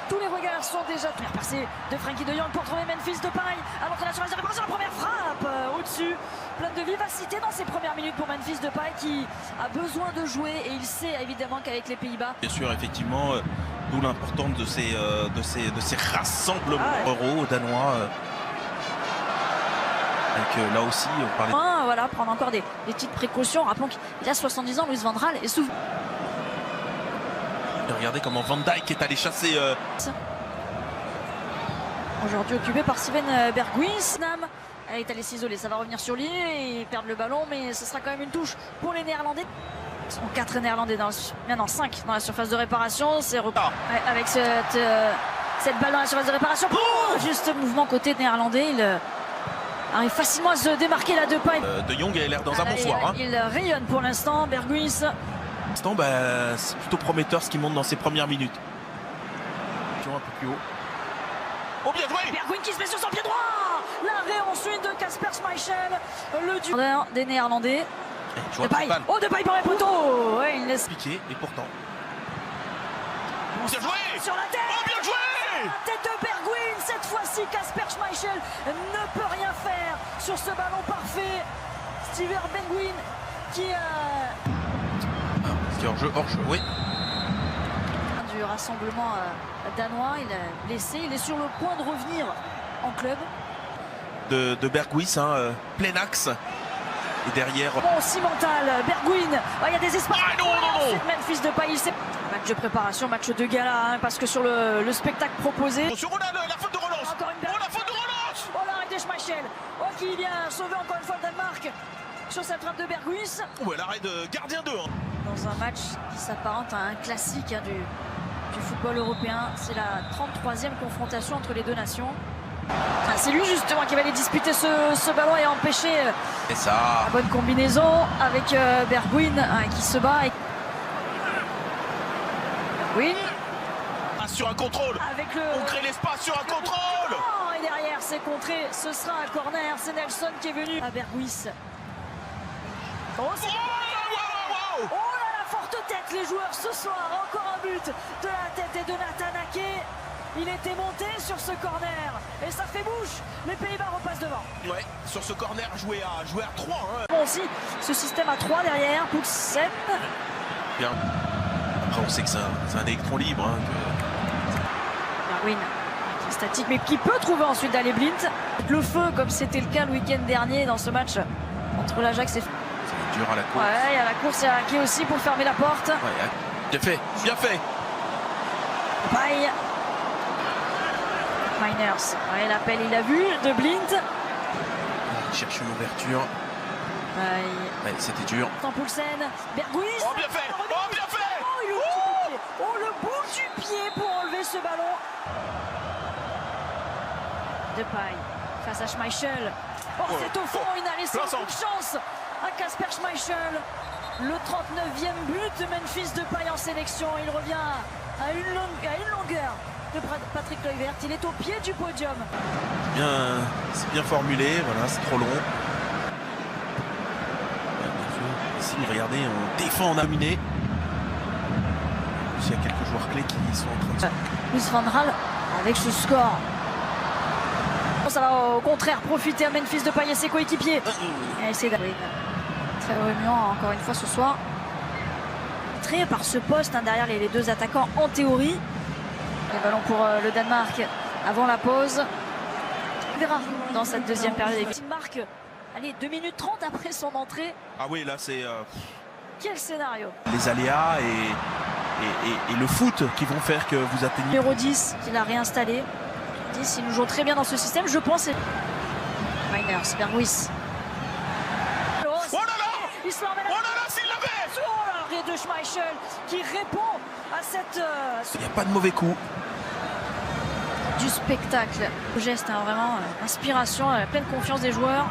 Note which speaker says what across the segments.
Speaker 1: Tous les regards sont déjà première percée de Frenkie de Jong pour trouver Memphis Depay à l'entrée de la surface de réparation. La première frappe au-dessus, pleine de vivacité dans ses premières minutes pour Memphis Depay qui a besoin de jouer et il sait évidemment qu'avec les Pays-Bas.
Speaker 2: Bien sûr, effectivement, d'où l'importance de ces rassemblements euros danois. Avec là aussi, on parlait.
Speaker 1: Voilà, prendre encore des petites précautions. Rappelons qu'il a 70 ans, Louis van Gaal, et souvent.
Speaker 2: Regardez comment Van Dijk est allé chasser.
Speaker 1: Aujourd'hui occupé par Steven Berghuis. Elle est allée s'isoler, ça va revenir sur lui et perdre le ballon, mais ce sera quand même une touche pour les Néerlandais. Ils sont 4 Néerlandais, maintenant 5 dans la surface de réparation. C'est avec cette balle dans la surface de réparation. Juste mouvement côté néerlandais, il arrive facilement à se démarquer là de Depay.
Speaker 2: De Jong a l'air dans un bon soir.
Speaker 1: Il rayonne pour l'instant, Berghuis.
Speaker 2: C'est plutôt prometteur ce qui monte dans ses premières minutes. Un peu plus haut. Oh, bien joué!
Speaker 1: Berghuis qui se met sur son pied droit. L'arrêt ensuite de Kasper Schmeichel, le duo des Néerlandais. Depay. Oh, Depay par les poteaux. Ouais, il laisse
Speaker 2: piquer et pourtant.
Speaker 1: Bien joué sur la tête.
Speaker 2: Oh, bien joué!
Speaker 1: La tête de Berghuis. Cette fois-ci, Kasper Schmeichel ne peut rien faire sur ce ballon parfait. Steven Berghuis qui
Speaker 2: hors-jeu, oui.
Speaker 1: Du rassemblement danois, il est blessé, il est sur le point de revenir en club.
Speaker 2: De Berghuis, plein axe. Et derrière.
Speaker 1: Bon, cimental, Berghuis, il y a des espaces.
Speaker 2: Ah non.
Speaker 1: Memphis Depay, match de préparation, match de gala, parce que sur le spectacle proposé.
Speaker 2: Attention, la faute de relance.
Speaker 1: Encore une
Speaker 2: la faute de relance.
Speaker 1: Oh, l'arrêt de Schmeichel. Oh, qui vient sauver encore une fois le Danemark sur cette frappe de Berghuis.
Speaker 2: Ouais, l'arrêt de gardien 2.
Speaker 1: Dans un match qui s'apparente à un classique du football européen. C'est la 33e confrontation entre les deux nations. C'est lui justement qui va aller disputer ce ballon et empêcher la bonne combinaison avec Berghuis qui se bat. Berghuis.
Speaker 2: Sur un contrôle. On crée l'espace sur un contrôle.
Speaker 1: Et derrière c'est contré, ce sera un corner. C'est Nelson qui est venu à Berghuis. Oh, la forte tête les joueurs ce soir. Encore un but de la tête et de Nathan Ake. Il était monté sur ce corner et ça fait bouche. Les Pays-Bas repassent devant.
Speaker 2: Ouais, sur ce corner joué à 3.
Speaker 1: Bon aussi, ce système à 3 derrière, Poulsen.
Speaker 2: Bien. Après on sait que c'est un électron libre.
Speaker 1: Berghuis qui est statique mais qui peut trouver ensuite d'aller blind. Le feu comme c'était le cas le week-end dernier dans ce match entre l'Ajax et...
Speaker 2: C'est dur à la course.
Speaker 1: Ouais, il y a la course et Ake aussi pour fermer la porte.
Speaker 2: Ouais, bien fait.
Speaker 1: Paille. Miners, l'appel il a vu de Blind.
Speaker 2: Il cherche une ouverture. Ouais, c'était dur.
Speaker 1: Poulsen, Berghuis.
Speaker 2: Oh, bien fait.
Speaker 1: Le bout du pied pour enlever ce ballon. Depay face à Schmeichel. C'est au fond, il n'a laissé aucune chance à Kasper Schmeichel. Le 39e but de Memphis Depay en sélection. Il revient à une longueur de Patrick Kluivert. Il est au pied du podium.
Speaker 2: C'est bien formulé, voilà, c'est trop long. Ici, regardez, on défend, on a dominé. Il y a quelques joueurs clés qui sont en train de...
Speaker 1: Louis van Gaal avec ce score. Ça va au contraire profiter à Memphis Depay et ses coéquipiers. C'est très remuant encore une fois ce soir. Très par ce poste derrière les deux attaquants en théorie. Le ballon pour le Danemark avant la pause. On verra dans cette deuxième période. Il marque, allez, 2 minutes 30 après son entrée.
Speaker 2: Ah oui, là c'est...
Speaker 1: Quel scénario.
Speaker 2: Les aléas et le foot qui vont faire que vous atteignez...
Speaker 1: Numéro 10 qu'il a réinstallé. 10, il nous joue très bien dans ce système, je pense. Miners, Berghuis.
Speaker 2: Oh là là!
Speaker 1: Il se l'emmène.
Speaker 2: Oh là là, s'il l'avait!
Speaker 1: Oh l'arrêt de Schmeichel qui répond à cette...
Speaker 2: Il n'y a pas de mauvais coup.
Speaker 1: Du spectacle. Le geste, vraiment, inspiration, pleine confiance des joueurs.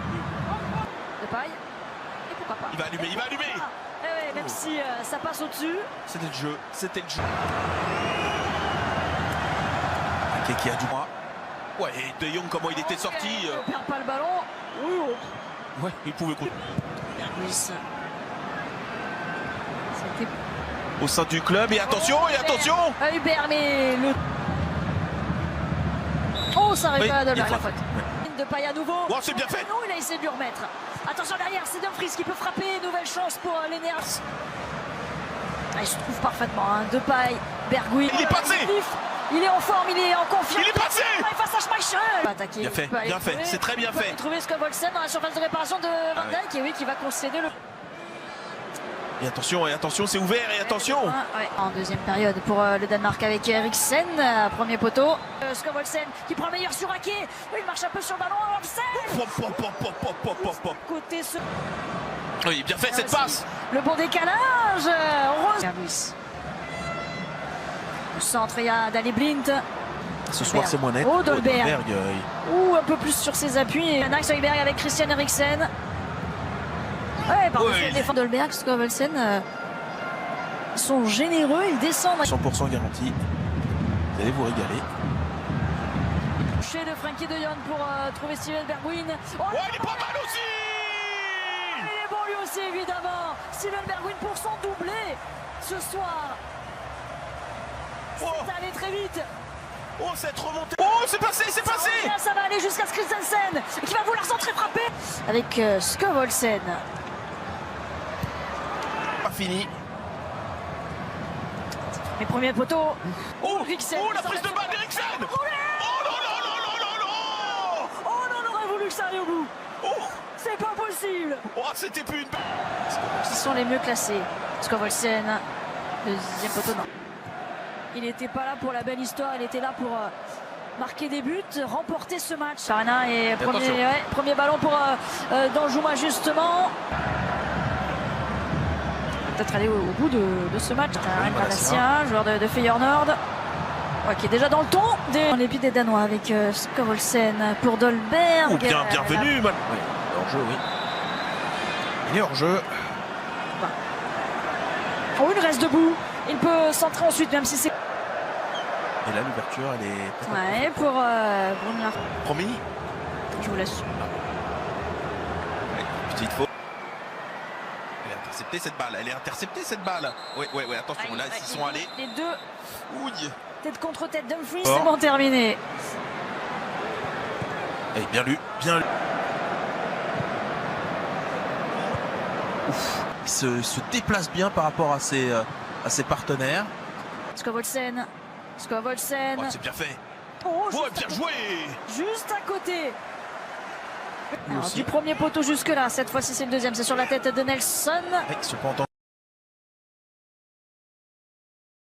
Speaker 1: Depay. Et pourquoi pas.
Speaker 2: Il va allumer.
Speaker 1: Même si ça passe au-dessus.
Speaker 2: C'était le jeu. Ake qui a du droit. Ouais, et De Jong, comment il était sorti.
Speaker 1: Il ne perd pas le ballon.
Speaker 2: Ouais, il pouvait couper.
Speaker 1: Berghuis.
Speaker 2: Au sein du club, et attention.
Speaker 1: Hubert, mais Oh, ça arrive
Speaker 2: Oui,
Speaker 1: pas à Dolberg,
Speaker 2: il
Speaker 1: la
Speaker 2: frappe.
Speaker 1: faute.
Speaker 2: Ouais.
Speaker 1: De paille à nouveau.
Speaker 2: Oh, c'est bien fait.
Speaker 1: Non, il a essayé de lui remettre. Attention derrière, c'est Dumfries qui peut frapper. Nouvelle chance pour Lenners. Ah, il se trouve parfaitement. Hein. De paille, Bergwijn.
Speaker 2: Il est passé.
Speaker 1: Il est en forme, il est en confiance.
Speaker 2: Il est passé.
Speaker 1: Face à Schmeichel. Attaquer.
Speaker 2: Bien fait, bien fait. C'est très bien fait.
Speaker 1: Trouver Skovholsen dans la surface de réparation de Van Dijk et oui, qui va concéder le.
Speaker 2: Et attention, c'est ouvert et attention.
Speaker 1: Ouais. En deuxième période pour le Danemark avec Eriksen, premier poteau. Skovholsen qui prend le meilleur sur Ake. Il marche un peu sur le ballon. Côté ce.
Speaker 2: Oui, bien fait cette passe.
Speaker 1: Le bon décalage. Luis. Au centre, il y a Daley Blind.
Speaker 2: Ce soir, c'est moins net.
Speaker 1: Oh, Dolberg.
Speaker 2: Oui.
Speaker 1: Un peu plus sur ses appuis. Nice Højbjerg avec Christian Eriksen. Ouais, par contre, les défenseurs Dolberg, Skovholsen sont généreux, ils descendent.
Speaker 2: 100% garanti. Vous allez vous régaler.
Speaker 1: Chez de Frenkie de Jong pour trouver Steven Bergwijn.
Speaker 2: Oh, il est pas mal aussi.
Speaker 1: Il est bon lui aussi, évidemment. Steven Bergwijn pour son doublé ce soir. C'est allé très vite.
Speaker 2: Oh, cette remontée. Oh, c'est passé.
Speaker 1: Ça va aller jusqu'à Christensen qui va vouloir centrer frapper avec Skovholsen.
Speaker 2: Pas fini.
Speaker 1: Les premiers poteaux.
Speaker 2: Oh,
Speaker 1: Eriksen.
Speaker 2: la prise de balle d'Eriksen. Oh non.
Speaker 1: Oh non, on aurait voulu que ça aille au bout.
Speaker 2: Oh,
Speaker 1: C'est pas possible.
Speaker 2: oh, c'était plus une.
Speaker 1: Qui sont les mieux classés. Skovholsen, deuxième poteau, non. Il n'était pas là pour la belle histoire, il était là pour marquer des buts, remporter ce match. Farina et premier ballon pour Danjuma justement. Peut-être aller au bout de ce match. Malacia, joueur de Feyenoord, qui est déjà dans le ton. Dans les pieds des Danois avec Skovholsen pour Dolberg.
Speaker 2: Oh, bienvenue. Oui, hors-jeu, oui. Il est hors-jeu.
Speaker 1: Oh, il reste debout. Il peut centrer ensuite, même si c'est.
Speaker 2: Et là, l'ouverture, elle est.
Speaker 1: Ouais, pour Brunner.
Speaker 2: Promis.
Speaker 1: Je vous laisse.
Speaker 2: Petite faute. Elle est interceptée cette balle. Oui, attention, là, ils sont allés.
Speaker 1: Les deux.
Speaker 2: Ouille.
Speaker 1: Tête contre tête, Dumfries, c'est bon, terminé.
Speaker 2: Et bien lu. Ouf. Il se déplace bien par rapport à ses partenaires.
Speaker 1: Skovholsen.
Speaker 2: Oh, c'est bien fait.
Speaker 1: Oh,
Speaker 2: bien joué.
Speaker 1: Juste à côté. Alors, du premier poteau jusque là, cette fois-ci c'est le deuxième, c'est sur la tête de Nelson.
Speaker 2: Ils sont pas entendus.